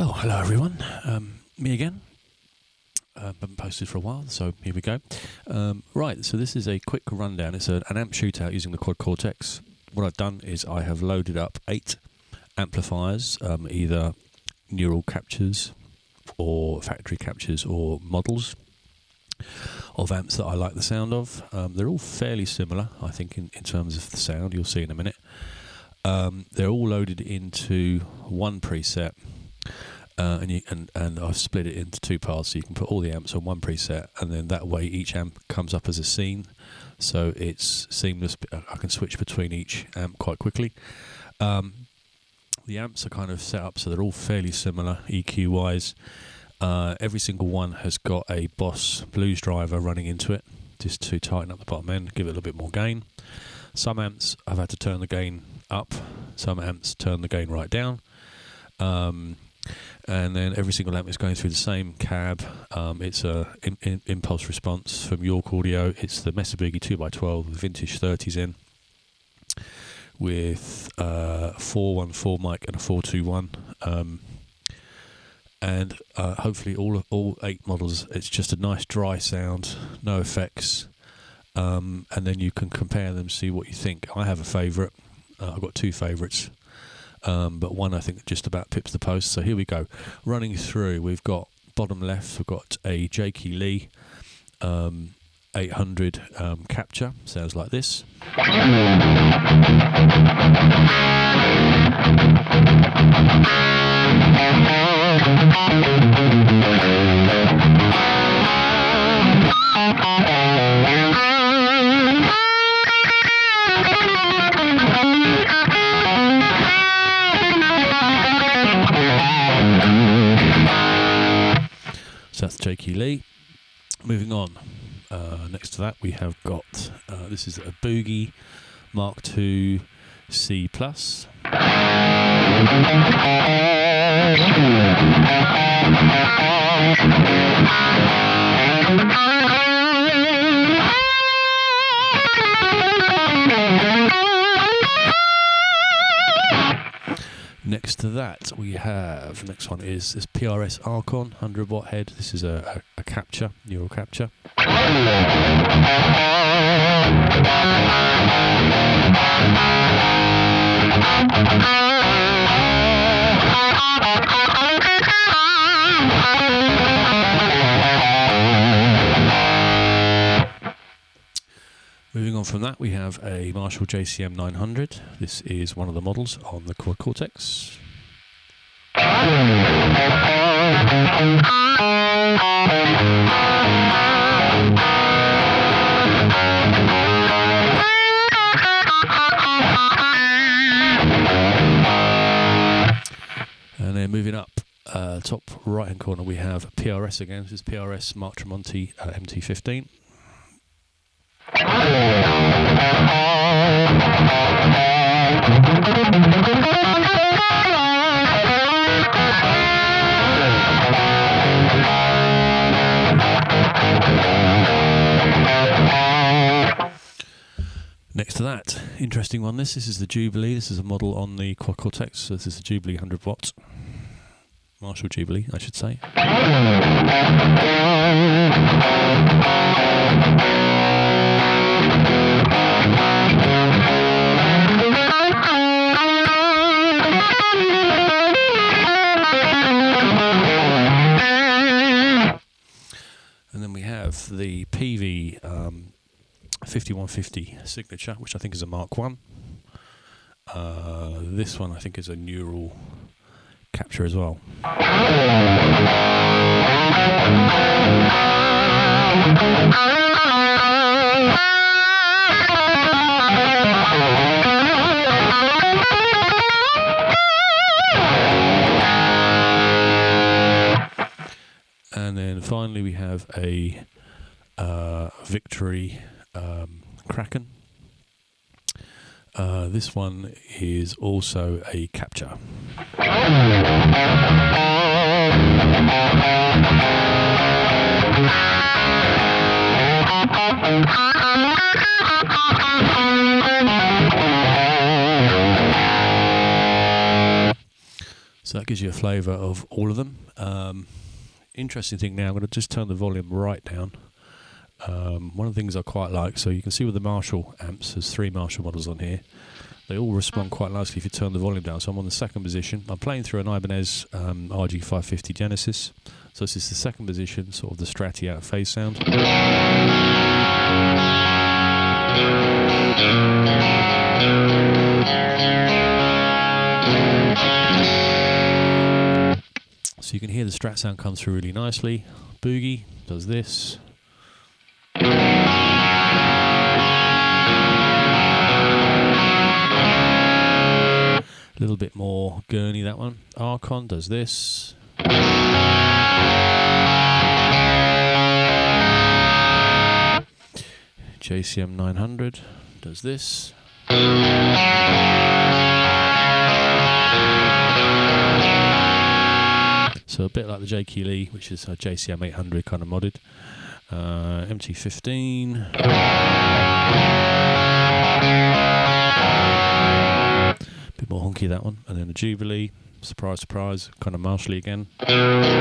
Well, hello everyone. Me again. Haven't posted for a while, so here we go. Right, so this is a quick rundown. It's an amp shootout using the Quad Cortex. What I've done is I have loaded up 8 amplifiers, either neural captures or factory captures or models of amps that I like the sound of. They're all fairly similar, I think, in terms of the sound. You'll see in a minute. They're all loaded into one preset. And I've split it into 2 parts, so you can put all the amps on one preset, and then that way each amp comes up as a scene, so it's seamless. I can switch between each amp quite quickly. The amps are kind of set up so they're all fairly similar EQ wise. Every single one has got a Boss blues driver running into it, just to tighten up the bottom end, give it a little bit more gain. Some amps I've had to turn the gain up, some amps turn the gain right down. And then every single amp is going through the same cab. It's a impulse response from York Audio. It's the Mesa Boogie 2x12 with vintage 30s in, with a 414 mic and a 421. And hopefully all 8 models, it's just a nice dry sound, no effects. And then you can compare them, see what you think. I have a favourite. I've got 2 favourites. But one I think just about pips the post. So here we go. Running through, we've got bottom left, we've got a Jakey Lee 800 capture. Sounds like this. So that's Jakey Lee. Moving on, next to that we have got, this is a Boogie Mark II C+. Next to that we have, next one is this PRS Archon 100 watt head. This is a capture, neural capture. Moving on from that, we have a Marshall JCM 900. This is one of the models on the Quad Cortex. And then moving up, top right hand corner, we have PRS again. This is PRS Mark Tremonti MT15. Next to that, interesting one. This is the Jubilee. This is a model on the Quad Cortex. So this is the Jubilee 100 watt. Marshall Jubilee, I should say. And then we have the PV 5150 signature, which I think is a Mark I. This one I think is a neural capture as well. And then finally we have a Victory Kraken. This one is also a capture. So that gives you a flavour of all of them. Interesting thing now, I'm going to just turn the volume right down. One of the things I quite like, so you can see with the Marshall amps, there's 3 Marshall models on here. They all respond quite nicely if you turn the volume down. So I'm on the second position. I'm playing through an Ibanez RG550 Genesis. So this is the second position, sort of the Stratty out of phase sound. So you can hear the Strat sound come through really nicely. Boogie does this. A little bit more gurney, that one. Archon does this. JCM 900 does this. So a bit like the Jakey Lee, which is a JCM 800 kind of modded. MT15. Bit more honky, that one. And then the Jubilee, surprise, surprise, kind of Marshally again. And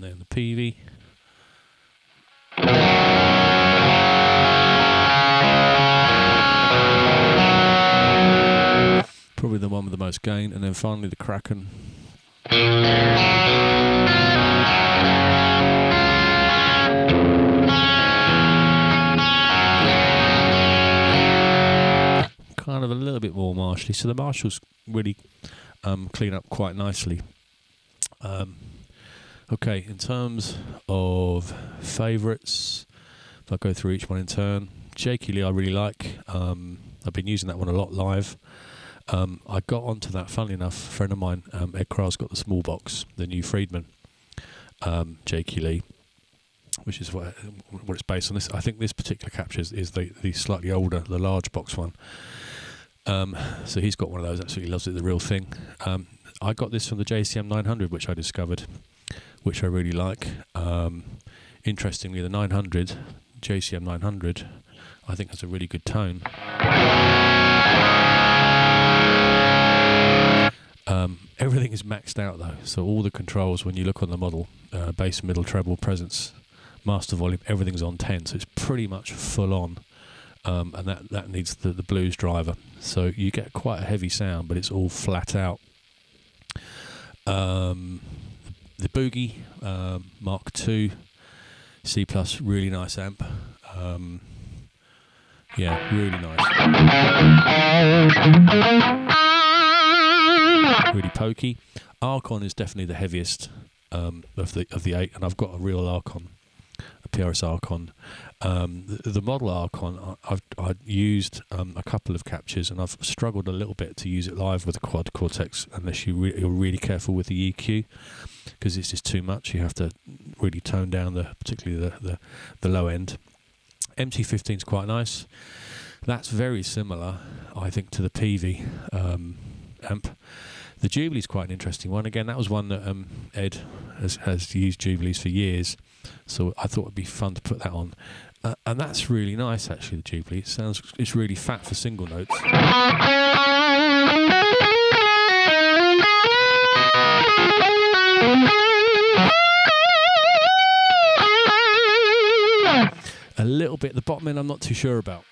then the Peavey. Probably the one with the most gain, and then finally the Kraken. Kind of a little bit more Marshally, so the Marshalls really clean up quite nicely. Okay, in terms of favourites, if I go through each one in turn, Jakey Lee I really like. I've been using that one a lot live. I got onto that, funnily enough, a friend of mine, Ed Kral's got the small box, the new Friedman Jakey Lee, which is what it's based on. This, I think this particular capture is the slightly older, the large box one. So he's got one of those, absolutely loves it, the real thing. I got this from the JCM 900, which I discovered, which I really like. Interestingly, the 900, JCM 900, I think has a really good tone. Everything is maxed out though, so all the controls, when you look on the model, bass, middle, treble, presence, master volume, everything's on 10, so it's pretty much full on, and that needs the blues driver, so you get quite a heavy sound, but it's all flat out. The Boogie Mark II C+, really nice amp. Yeah, really nice. Really pokey. Archon is definitely the heaviest of the 8, and I've got a real Archon, a PRS Archon. The model Archon, I've used a couple of captures, and I've struggled a little bit to use it live with the Quad Cortex, unless you're really careful with the EQ, because it's just too much. You have to really tone down particularly the low end. MT15 is quite nice. That's very similar, I think, to the Peavey amp. The Jubilee is quite an interesting one. Again, that was one that Ed has used Jubilees for years, so I thought it'd be fun to put that on. And that's really nice, actually, the Jubilee. It's really fat for single notes. A little bit, the bottom end I'm not too sure about.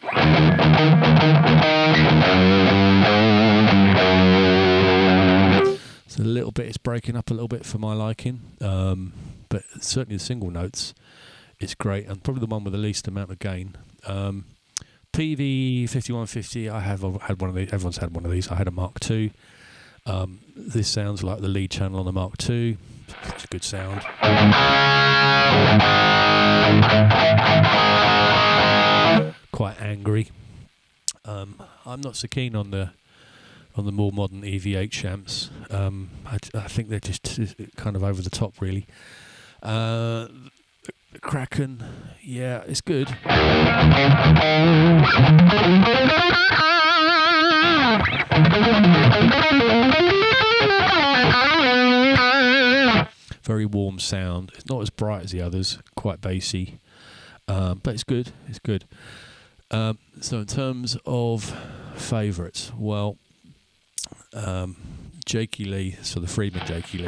So a little bit, it's breaking up a little bit for my liking, but certainly the single notes, it's great, and probably the one with the least amount of gain. PV 5150, I have had one of these, everyone's had one of these. I had a Mark II. This sounds like the lead channel on the Mark II. It's a good sound. Quite angry. I'm not so keen on the more modern EVH amps. I think they're just kind of over the top, really. The Kraken, yeah, it's good. Very warm sound. It's not as bright as the others, quite bassy. but it's good. It's good. So in terms of favourites, well, Jakey Lee, so the Friedman Jakey Lee.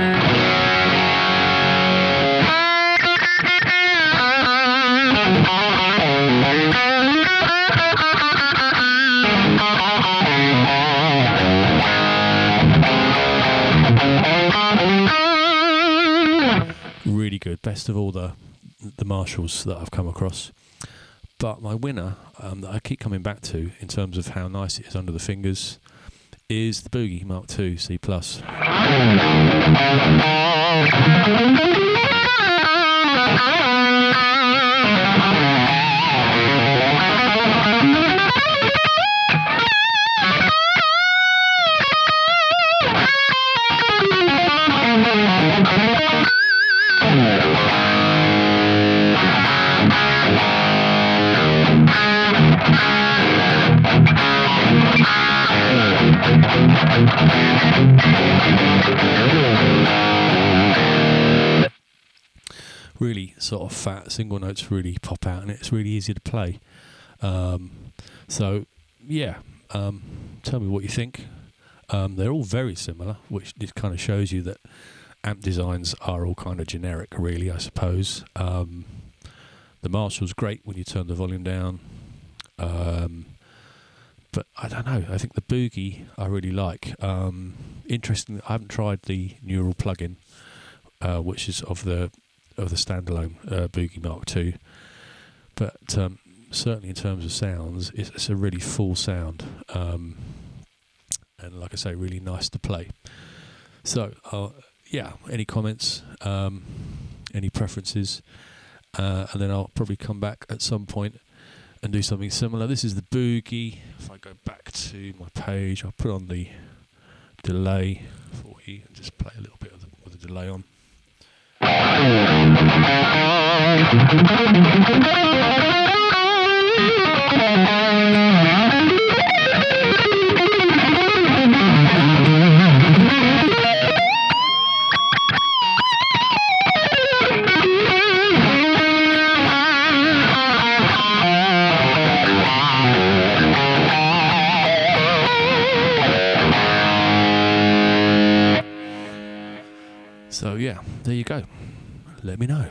Really good, best of all the Marshalls that I've come across. But my winner that I keep coming back to in terms of how nice it is under the fingers is the Boogie Mark II C+. Really sort of fat single notes really pop out, and it's really easy to play. So yeah, tell me what you think. They're all very similar, which just kind of shows you that amp designs are all kind of generic, really, I suppose. The Marshall's great when you turn the volume down, but I don't know, I think the Boogie I really like. Interesting, I haven't tried the neural plugin, which is of the standalone Boogie Mark II, but certainly in terms of sounds, it's a really full sound, and like I say, really nice to play. So yeah, any comments, any preferences, and then I'll probably come back at some point and do something similar. This is the Boogie. If I go back to my page, I'll put on the delay for you and just play a little bit with the delay on. So yeah, there you go. Let me know.